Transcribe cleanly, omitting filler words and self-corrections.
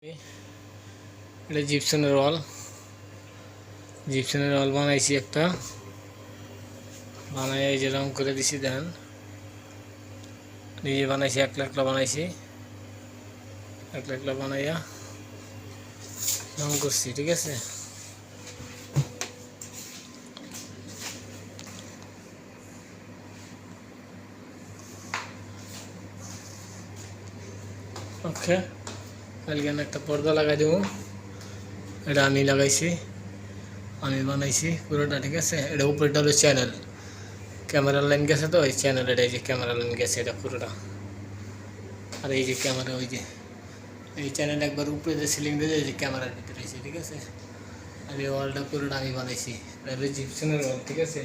এটা জিপসনের ওয়াল বানাইছি একটা, বানাই এই যে রং করে দিছি। দেন নিজে বানাইছি, একলা বানাইছি, একলা বানাইয়া রং করছি। ঠিক আছে, ওকে। কালকে একটা পর্দা লাগাই দেবো, এটা আমি লাগাইছি, আমি বানাইছি পুরোটা। ঠিক আছে, এটা উপরেটা হলো চ্যানেল, ক্যামেরার লাইন গেছে তো ওই চ্যানেল, এটা এই যে ক্যামেরা লাইন গেছে এটা পুরোটা। আর এই যে ক্যামেরা, ওই যে এই চ্যানেল একবার উপরে যে সিলিং দিয়ে এই যে ক্যামেরার ভিতরে আছে। ঠিক আছে, আর এই ওয়ালটা পুরোটা আমি বানাইছি, এটা হলো জিপসনের ওয়াল। ঠিক আছে।